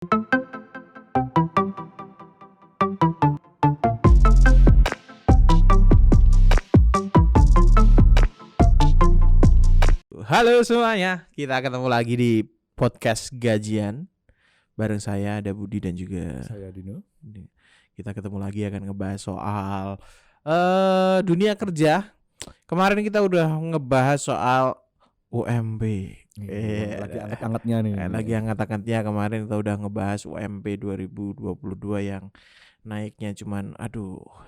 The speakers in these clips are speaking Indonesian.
Halo semuanya, kita ketemu lagi di podcast gajian. Bareng saya ada Budi dan juga Saya Dino. kita ketemu lagi akan ngebahas soal dunia kerja. Kemarin kita udah ngebahas soal UMP. Lagi anget-angetnya nih. Lagi hangat-hangatnya kemarin kita udah ngebahas UMP 2022 yang naiknya cuman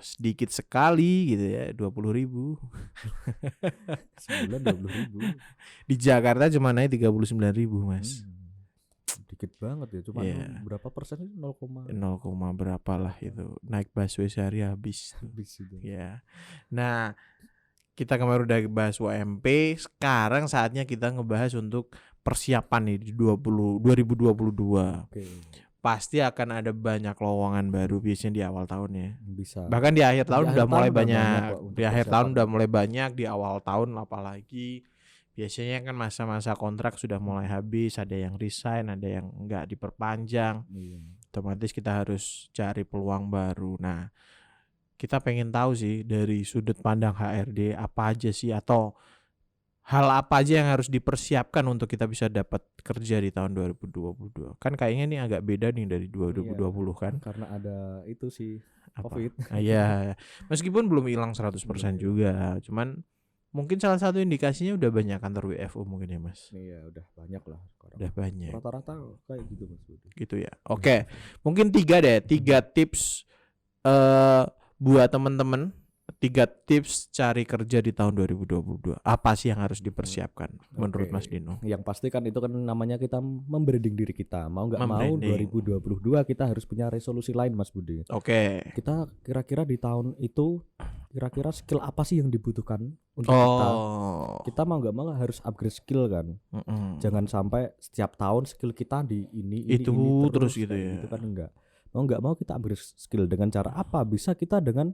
sedikit sekali gitu ya, 20.000. Sebulan 20.000. Di Jakarta cuma naik 39.000 Mas. Dikit banget ya, cuma berapa persen itu 0, 0, berapa lah itu. Naik busway sehari habis itu. Ya. Nah, kita kemarin udah bahas UMP, sekarang saatnya kita ngebahas untuk persiapan nih di 2022. Oke. Pasti akan ada banyak lowongan baru biasanya di awal tahun ya. Bisa. Bahkan di akhir tahun udah mulai banyak. Di akhir tahun udah mulai banyak, banyak, di awal tahun apalagi. Biasanya kan masa-masa kontrak sudah mulai habis, ada yang resign, ada yang enggak diperpanjang. Otomatis kita harus cari peluang baru. Nah, kita pengen tahu sih dari sudut pandang HRD apa aja sih atau hal apa aja yang harus dipersiapkan untuk kita bisa dapat kerja di tahun 2022. Kan kayaknya ini agak beda nih dari 2020 kan. Karena ada itu sih COVID. Iya. Meskipun belum hilang 100% juga. Cuman mungkin salah satu indikasinya udah banyak kantor WFO mungkin ya Mas. Iya, udah banyak lah. Udah banyak. Rata-rata kayak gitu Mas. Gitu ya. Oke. Mungkin 3 tips buat teman-teman. 3 tips cari kerja di tahun 2022. Apa sih yang harus dipersiapkan menurut Mas Dino? Yang pasti kan itu kan namanya kita membranding diri kita. Mau nggak mau 2022 kita harus punya resolusi lain Mas Budi. Oke. Kita kira-kira di tahun itu kira-kira skill apa sih yang dibutuhkan untuk kita? Kita mau nggak mau harus upgrade skill kan. Jangan sampai setiap tahun skill kita di ini terus gitu ya. Itu kan enggak. Mau nggak mau kita upgrade skill dengan cara apa? Bisa kita dengan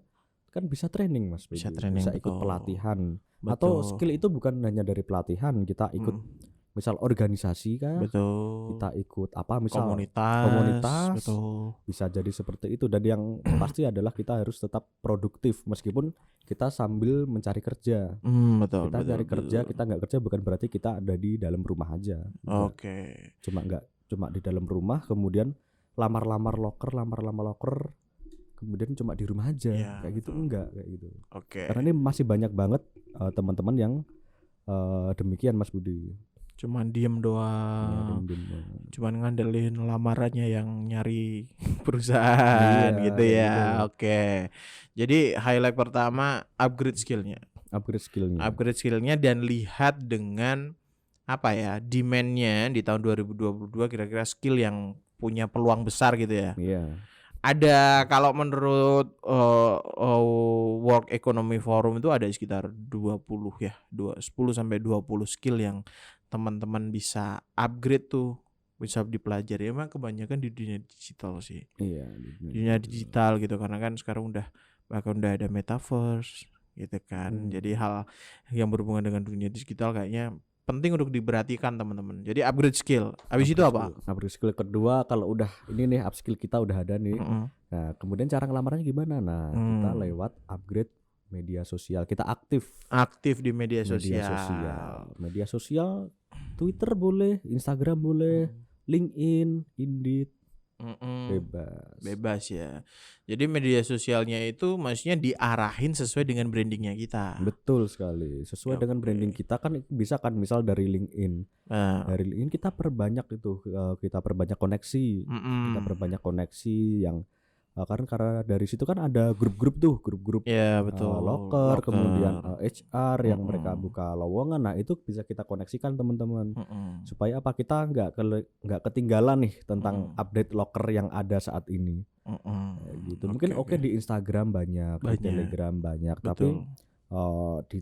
kan bisa training Mas, bisa training, bisa ikut pelatihan. Betul. Atau skill itu bukan hanya dari pelatihan, kita ikut misal organisasi kan, kita ikut apa misal komunitas, betul. Bisa jadi seperti itu. Dan yang pasti adalah kita harus tetap produktif meskipun kita sambil mencari kerja. Betul, kita cari kerja, kita nggak kerja bukan berarti kita ada di dalam rumah aja. Oke. Cuma di dalam rumah kemudian lamar-lamar loker kemudian cuma di rumah aja kayak gitu, enggak kayak gitu. Oke. Karena ini masih banyak banget teman-teman yang demikian Mas Budi. Cuman diem doang. Cuman ngandelin lamarannya yang nyari perusahaan gitu ya. Oke. Jadi highlight pertama upgrade skillnya. Upgrade skillnya dan lihat dengan apa ya, demand-nya di tahun 2022 kira-kira skill yang punya peluang besar gitu ya. Iya. Ada kalau menurut World Economy Forum itu ada sekitar 10 sampai 20 skill yang teman-teman bisa upgrade tuh, bisa dipelajari. Emang kebanyakan di dunia digital sih. Iya, di dunia digital gitu, karena kan sekarang udah ada metaverse gitu kan. Jadi hal yang berhubungan dengan dunia digital kayaknya penting untuk diperhatikan teman-teman. Jadi upgrade skill. Habis itu apa? Upgrade skill kedua, kalau udah ini nih up skill kita udah ada nih. Nah, kemudian cara ngelamarnya gimana? Nah, kita lewat upgrade media sosial. Kita aktif di media sosial. Media sosial Twitter boleh, Instagram boleh, LinkedIn, Indeed. Bebas ya. Jadi media sosialnya itu maksudnya diarahin sesuai dengan brandingnya kita. Betul sekali. Sesuai dengan branding kita kan bisa kan, misal dari LinkedIn. Dari LinkedIn kita perbanyak itu, kita perbanyak koneksi. Kita perbanyak koneksi yang karena dari situ kan ada grup-grup ya, betul. Loker, kemudian HR yang mereka buka lowongan. Nah, itu bisa kita koneksikan teman-teman. Supaya apa, kita nggak ketinggalan nih tentang update loker yang ada saat ini. Gitu. Mungkin di Instagram banyak, di Telegram banyak, betul. Tapi di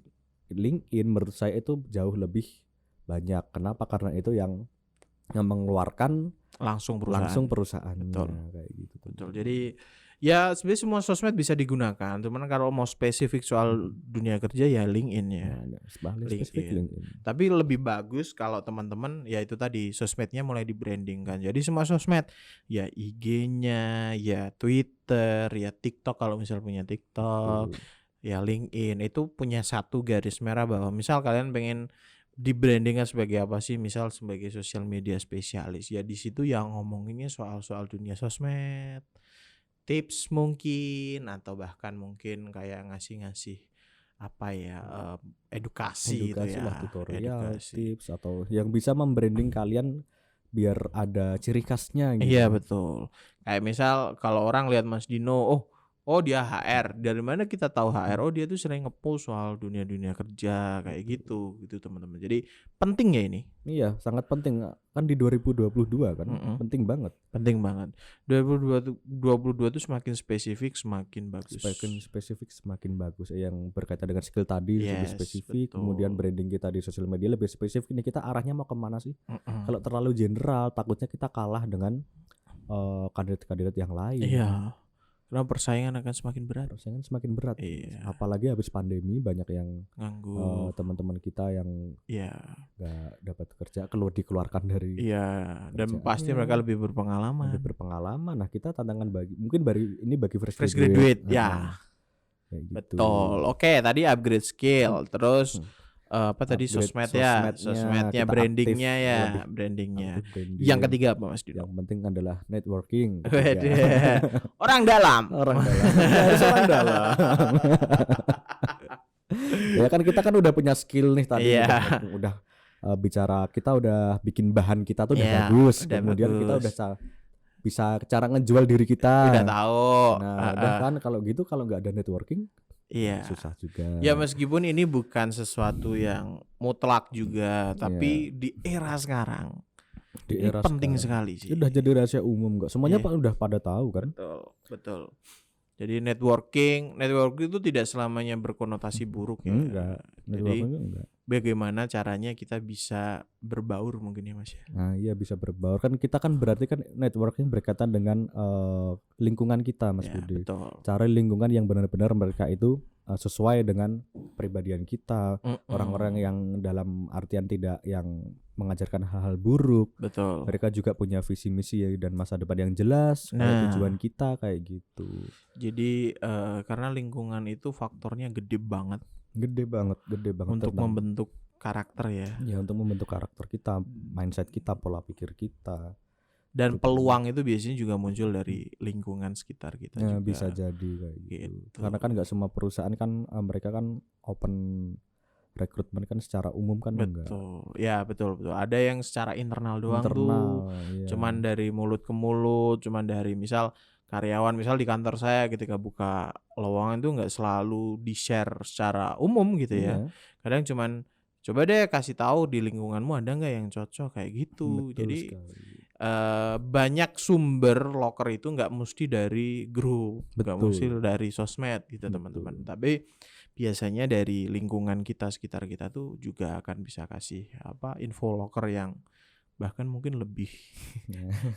LinkedIn menurut saya itu jauh lebih banyak. Kenapa? Karena itu yang mengeluarkan langsung perusahaan. Betul. Kayak gitu. Betul. Jadi Ya sebenarnya semua sosmed bisa digunakan, cuman kalau mau spesifik soal dunia kerja ya LinkedIn ya. LinkedIn. Tapi lebih bagus kalau teman-teman ya itu tadi sosmednya mulai di branding kan. Jadi semua sosmed ya IG-nya, ya Twitter, ya TikTok kalau misal punya TikTok, ya LinkedIn itu punya satu garis merah bahwa misal kalian pengen di-brandingkan sebagai apa sih? Misal sebagai social media spesialis. Ya di situ yang ngomonginnya soal-soal dunia sosmed. Tips mungkin atau bahkan mungkin kayak ngasih-ngasih apa ya edukasi itu ya, tutorial, tips atau yang bisa membranding kalian biar ada ciri khasnya gitu. Iya betul. Kayak misal kalau orang lihat Mas Dino, oh dia HR. Dari mana kita tahu HR? Oh dia tuh sering nge-post soal dunia kerja kayak gitu teman-teman. Jadi penting ya ini. Iya, sangat penting kan di 2022 kan. Penting banget. Penting banget. 2022 tuh semakin spesifik semakin bagus. Semakin bagus. Yang berkaitan dengan skill tadi lebih spesifik, betul. Kemudian branding kita di sosial media lebih spesifik. Ini kita arahnya mau kemana sih? Kalau terlalu general, takutnya kita kalah dengan kandidat-kandidat yang lain. Iya. Karena persaingan akan semakin berat. Iya. Apalagi habis pandemi banyak yang nganggur. Teman-teman kita yang nggak dapat kerja, dikeluarkan dari. Iya. Dan pasti mereka lebih berpengalaman. Nah kita tantangan mungkin bagi fresh graduate. Ya. Gitu. Betul. Oke, tadi upgrade skill, terus apa tadi sosmednya brandingnya ya, brandingnya. Yang ketiga apa Mas Dino? Yang penting adalah networking. Orang dalam. Harus orang dalam. Ya kan kita kan udah punya skill nih tadi, udah bicara, kita udah bikin bahan kita tuh udah bagus. Kemudian kita udah bisa cara ngejual diri kita. Udah tahu. Nah, udah kan kalau gitu, kalau nggak ada networking susah juga. Ya meskipun ini bukan sesuatu yang mutlak juga, tapi di era sekarang ini penting sekali sih. Udah jadi rahasia umum kok. Semuanya udah pada tahu kan? Betul. Jadi networking itu tidak selamanya berkonotasi buruk ya. Enggak. Jadi bagaimana caranya kita bisa berbaur mungkin ya Mas ya. Nah, iya bisa berbaur kan, kita kan berarti kan networking berkaitan dengan lingkungan kita Mas Budi. Betul. Cari lingkungan yang benar-benar mereka itu sesuai dengan pribadian kita, orang-orang yang dalam artian tidak yang mengajarkan hal-hal buruk. Betul. Mereka juga punya visi misi dan masa depan yang jelas, tujuan kita kayak gitu. Jadi karena lingkungan itu faktornya gede banget untuk membentuk karakter ya. Ya, untuk membentuk karakter kita, mindset kita, pola pikir kita. Dan peluang itu biasanya juga muncul dari lingkungan sekitar kita juga. Bisa jadi kayak gitu. Karena kan nggak semua perusahaan kan mereka kan open rekrutmen kan secara umum kan enggak. Ya betul. Ada yang secara internal doang tuh. Iya. Cuman dari mulut ke mulut, cuman dari misal karyawan, misal di kantor saya ketika buka lowongan tuh nggak selalu di-share secara umum gitu ya. Kadang cuman coba deh kasih tahu di lingkunganmu ada nggak yang cocok kayak gitu. Betul jadi banyak sumber loker itu nggak mesti dari grup, nggak mesti dari sosmed gitu teman-teman. Tapi biasanya dari lingkungan kita, sekitar kita tuh juga akan bisa kasih info loker yang bahkan mungkin lebih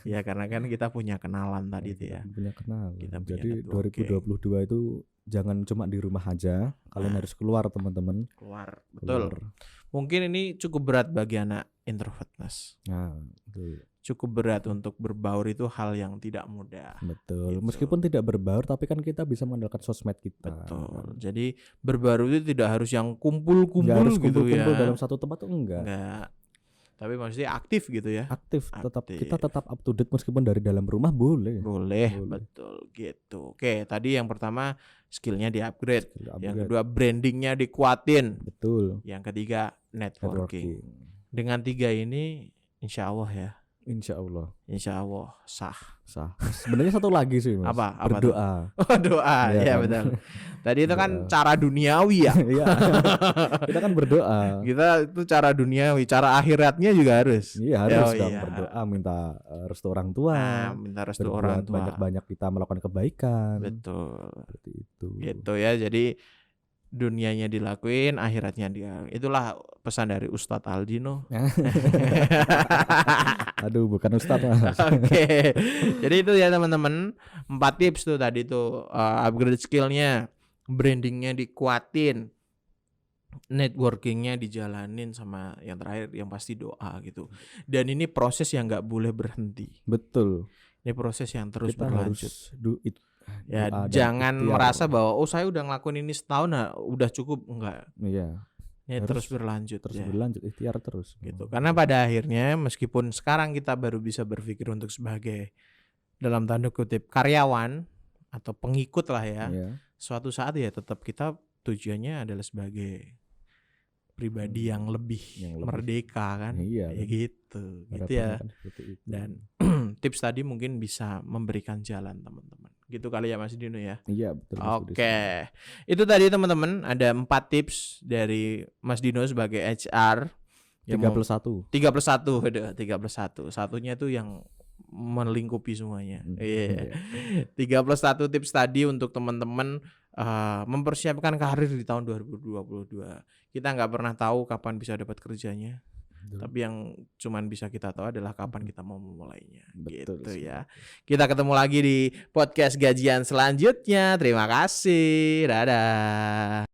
ya karena kan kita punya kenalan tadi tuh ya. Punya kenalan. Jadi 2022 itu jangan cuma di rumah aja, kalian harus keluar teman-teman. Betul. Mungkin ini cukup berat bagi anak introvert Mas. Betul. Cukup berat untuk berbaur, itu hal yang tidak mudah. Betul. Gitu. Meskipun tidak berbaur tapi kan kita bisa mengandalkan sosmed kita. Betul. Jadi berbaur itu tidak harus yang kumpul-kumpul gitu ya. Kumpul dalam satu tempat tuh enggak. Tapi maksudnya aktif gitu ya. Aktif. Kita tetap up to date meskipun dari dalam rumah boleh. Betul gitu. Oke, tadi yang pertama skillnya di-upgrade. Yang kedua brandingnya dikuatin. Betul. Yang ketiga networking. Dengan 3 ini insya Allah sah. Sebenarnya satu lagi sih Mas. Apa berdoa. Doa. Ya betul. Tadi itu kan cara duniawi ya. Kita kan berdoa. Kita itu cara duniawi, cara akhiratnya juga harus. Iya harus berdoa, minta restu orang tua. Minta restu orang tua. Banyak-banyak kita melakukan kebaikan. Betul. Seperti itu. Gitu ya. Jadi dunianya dilakuin, akhiratnya dia. Itulah pesan dari Ustadz Aldino. Aduh, bukan Ustadz Mas. Oke. Jadi itu ya teman-teman, 4 tips tuh tadi tuh, upgrade skillnya, brandingnya dikuatin, networkingnya dijalanin, sama yang terakhir yang pasti doa gitu. Dan ini proses yang nggak boleh berhenti. Betul. Ini proses yang terus Kita berlanjut. Ya, doa dan jangan ikhtiar. merasa bahwa saya udah ngelakuin ini setahun, udah cukup. Enggak. Iya. Ini Harus terus berlanjut. Terus ya. berlanjut, ikhtiar terus. Gitu. Karena pada akhirnya meskipun sekarang kita baru bisa berpikir untuk sebagai dalam tanda kutip karyawan atau pengikut lah ya, suatu saat ya tetap kita tujuannya adalah sebagai pribadi yang lebih merdeka kan. Iya. Ya gitu. Gitu ya. Dan tips tadi mungkin bisa memberikan jalan teman-teman. Gitu kali ya Mas Dino ya. Iya betul. Oke. Itu tadi teman-teman, ada 4 tips dari Mas Dino sebagai HR. 3+1. 3+1. Satunya tuh yang melingkupi semuanya. Iya. 3+1 tips tadi untuk teman-teman mempersiapkan karir di tahun 2022. Kita nggak pernah tahu kapan bisa dapat kerjanya. Tapi yang cuman bisa kita tahu adalah kapan kita mau memulainya. Betul, gitu ya. Kita ketemu lagi di podcast gajian selanjutnya. Terima kasih. Dadah.